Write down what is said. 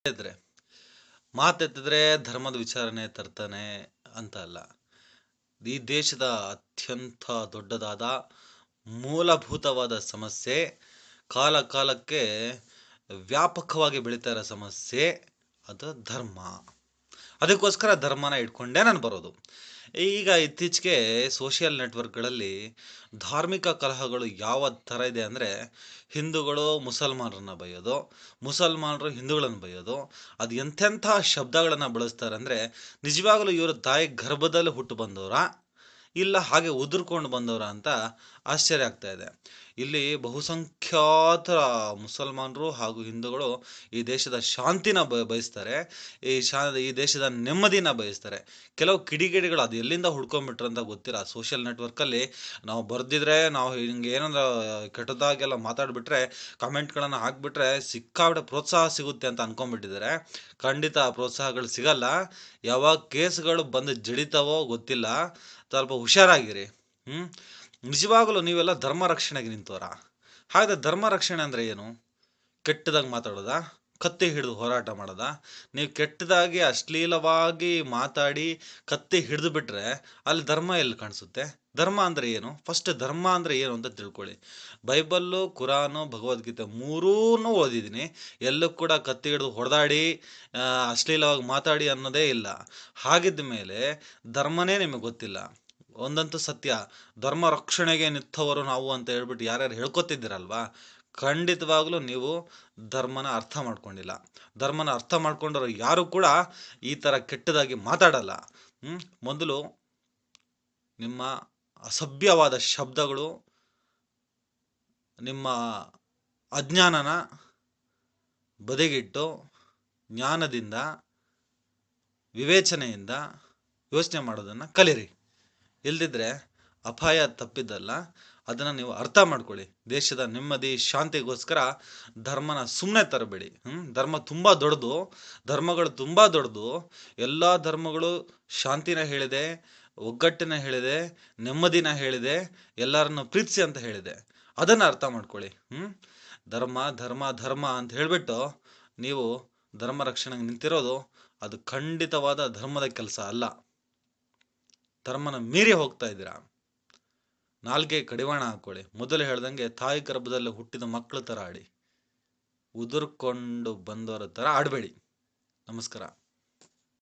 ಇದ್ರೆ ಮಾತೆತ್ತಿದ್ರೆ ಧರ್ಮದ ವಿಚಾರಣೆ ತರ್ತಾನೆ ಅಂತ ಅಲ್ಲ. ಈ ದೇಶದ ಅತ್ಯಂತ ದೊಡ್ಡದಾದ ಮೂಲಭೂತವಾದ ಸಮಸ್ಯೆ, ಕಾಲ ಕಾಲಕ್ಕೆ ವ್ಯಾಪಕವಾಗಿ ಬೆಳೀತಾ ಇರೋ ಸಮಸ್ಯೆ ಅದು ಧರ್ಮ. ಅದಕ್ಕೋಸ್ಕರ ಧರ್ಮನ ಇಟ್ಕೊಂಡೇ ನಾನು ಬರೋದು. ಈಗ ಇತ್ತೀಚೆಗೆ ಸೋಷಿಯಲ್ ನೆಟ್ವರ್ಕ್ಗಳಲ್ಲಿ ಧಾರ್ಮಿಕ ಕಲಹಗಳು ಯಾವ ಥರ ಇದೆ ಅಂದರೆ, ಹಿಂದೂಗಳು ಮುಸಲ್ಮಾನರನ್ನ ಬೈಯೋದು, ಮುಸಲ್ಮಾನರು ಹಿಂದೂಗಳನ್ನು ಬೈಯೋದು, ಅದು ಎಂತೆಂಥ ಶಬ್ದಗಳನ್ನು ಬಳಸ್ತಾರೆ ಅಂದರೆ, ನಿಜವಾಗಲೂ ಇವರು ತಾಯಿ ಗರ್ಭದಲ್ಲಿ ಹುಟ್ಟು ಬಂದವರಾ ಇಲ್ಲ ಹಾಗೆ ಉದುರ್ಕೊಂಡು ಬಂದವರ ಅಂತ ಆಶ್ಚರ್ಯ ಆಗ್ತಾ ಇದೆ. ಇಲ್ಲಿ ಬಹುಸಂಖ್ಯಾತ ಮುಸಲ್ಮಾನರು ಹಾಗೂ ಹಿಂದೂಗಳು ಈ ದೇಶದ ಶಾಂತಿನ ಬಯಸ್ತಾರೆ, ಈ ದೇಶದ ನೆಮ್ಮದಿನ ಬಯಸ್ತಾರೆ. ಕೆಲವು ಕಿಡಿಗೇಡಿಗಳು ಅದು ಎಲ್ಲಿಂದ ಹುಡ್ಕೊಂಡ್ಬಿಟ್ರಂತ ಗೊತ್ತಿಲ್ಲ. ಸೋಷಿಯಲ್ ನೆಟ್ವರ್ಕಲ್ಲಿ ನಾವು ಬರ್ದಿದ್ರೆ, ನಾವು ಹಿಂಗೆ ಏನಾದ್ರು ಕೆಟ್ಟದಾಗೆಲ್ಲ ಮಾತಾಡಿಬಿಟ್ರೆ, ಕಮೆಂಟ್ಗಳನ್ನು ಹಾಕ್ಬಿಟ್ರೆ ಸಿಕ್ಕಾಬಿಟ್ಟೆ ಪ್ರೋತ್ಸಾಹ ಸಿಗುತ್ತೆ ಅಂತ ಅನ್ಕೊಂಡ್ಬಿಟ್ಟಿದ್ದಾರೆ. ಖಂಡಿತ ಪ್ರೋತ್ಸಾಹಗಳು ಸಿಗಲ್ಲ. ಯಾವಾಗ ಕೇಸ್ಗಳು ಬಂದು ಜಡಿತಾವೋ ಗೊತ್ತಿಲ್ಲ. ಸ್ವಲ್ಪ ಹುಷಾರಾಗಿರಿ. ನಿಜವಾಗಲೂ ನೀವೆಲ್ಲ ಧರ್ಮ ರಕ್ಷಣೆಗೆ ನಿಂತವರ? ಹಾಗಾದ್ರೆ ಧರ್ಮ ರಕ್ಷಣೆ ಅಂದರೆ ಏನು? ಕೆಟ್ಟದಾಗಿ ಮಾತಾಡೋದಾ? ಕತ್ತಿ ಹಿಡಿದು ಹೋರಾಟ ಮಾಡೋದ? ನೀವು ಕೆಟ್ಟದಾಗಿ ಅಶ್ಲೀಲವಾಗಿ ಮಾತಾಡಿ ಕತ್ತಿ ಹಿಡಿದು ಬಿಟ್ರೆ ಅಲ್ಲಿ ಧರ್ಮ ಎಲ್ಲಿ ಕಾಣಿಸುತ್ತೆ? ಧರ್ಮ ಅಂದರೆ ಏನು? ಫಸ್ಟ್ ಧರ್ಮ ಅಂದರೆ ಏನು ಅಂತ ತಿಳ್ಕೊಳ್ಳಿ. ಬೈಬಲ್ಲು, ಕುರಾನು, ಭಗವದ್ಗೀತೆ ಮೂರೂ ಓದಿದ್ದೀನಿ. ಎಲ್ಲೂ ಕೂಡ ಕತ್ತಿ ಹಿಡಿದು ಹೊಡೆದಾಡಿ ಅಶ್ಲೀಲವಾಗಿ ಮಾತಾಡಿ ಅನ್ನೋದೇ ಇಲ್ಲ. ಹಾಗಿದ್ದ ಮೇಲೆ ಧರ್ಮನೇ ನಿಮಗೆ ಗೊತ್ತಿಲ್ಲ. ಒಂದಂತೂ ಸತ್ಯ, ಧರ್ಮ ರಕ್ಷಣೆಗೆ ನಿಂತವರು ನಾವು ಅಂತ ಹೇಳ್ಬಿಟ್ಟು ಯಾರ್ಯಾರು ಹೇಳ್ಕೊತಿದ್ದೀರಲ್ವಾ, ಖಂಡಿತವಾಗ್ಲೂ ನೀವು ಧರ್ಮನ ಅರ್ಥ ಮಾಡ್ಕೊಂಡಿಲ್ಲ. ಧರ್ಮನ ಅರ್ಥ ಮಾಡ್ಕೊಂಡವರು ಯಾರು ಕೂಡ ಈ ಥರ ಕೆಟ್ಟದಾಗಿ ಮಾತಾಡಲ್ಲ. ಮೊದಲು ನಿಮ್ಮ ಅಸಭ್ಯವಾದ ಶಬ್ದಗಳು, ನಿಮ್ಮ ಅಜ್ಞಾನನ ಬದಿಗಿಟ್ಟು ಜ್ಞಾನದಿಂದ ವಿವೇಚನೆಯಿಂದ ಯೋಚನೆ ಮಾಡೋದನ್ನು ಕಲೀರಿ. ಇಲ್ದಿದ್ರೆ ಅಪಾಯ ತಪ್ಪಿದ್ದಲ್ಲ. ಅದನ್ನು ನೀವು ಅರ್ಥ ಮಾಡ್ಕೊಳ್ಳಿ. ದೇಶದ ನೆಮ್ಮದಿ ಶಾಂತಿಗೋಸ್ಕರ ಧರ್ಮನ ಸುಮ್ಮನೆ ತರಬೇಡಿ. ಧರ್ಮ ತುಂಬ ದೊಡ್ಡದು, ಧರ್ಮಗಳು ತುಂಬ ದೊಡ್ಡದು. ಎಲ್ಲ ಧರ್ಮಗಳು ಶಾಂತಿನ ಹೇಳಿದೆ, ಒಗ್ಗಟ್ಟಿನ ಹೇಳಿದೆ, ನೆಮ್ಮದಿನ ಹೇಳಿದೆ, ಎಲ್ಲರನ್ನು ಪ್ರೀತಿಸಿ ಅಂತ ಹೇಳಿದೆ. ಅದನ್ನು ಅರ್ಥ ಮಾಡ್ಕೊಳ್ಳಿ. ಧರ್ಮ ಧರ್ಮ ಧರ್ಮ ಅಂತ ಹೇಳಿಬಿಟ್ಟು ನೀವು ಧರ್ಮ ರಕ್ಷಣೆಗೆ ನಿಂತಿರೋದು ಅದು ಖಂಡಿತವಾದ ಧರ್ಮದ ಕೆಲಸ ಅಲ್ಲ. ಧರ್ಮನ ಮೀರಿ ಹೋಗ್ತಾ ಇದ್ದೀರಾ. ನಾಲ್ಗೆ ಕಡಿವಾಣ ಹಾಕೊಳ್ಳಿ. ಮೊದಲು ಹೇಳ್ದಂಗೆ ತಾಯಿ ಗರ್ಭದಲ್ಲಿ ಹುಟ್ಟಿದ ಮಕ್ಕಳ ಥರ ಆಡಿ, ಉದುರ್ಕೊಂಡು ಬಂದವರ ಥರ ಆಡಬೇಡಿ. ನಮಸ್ಕಾರ.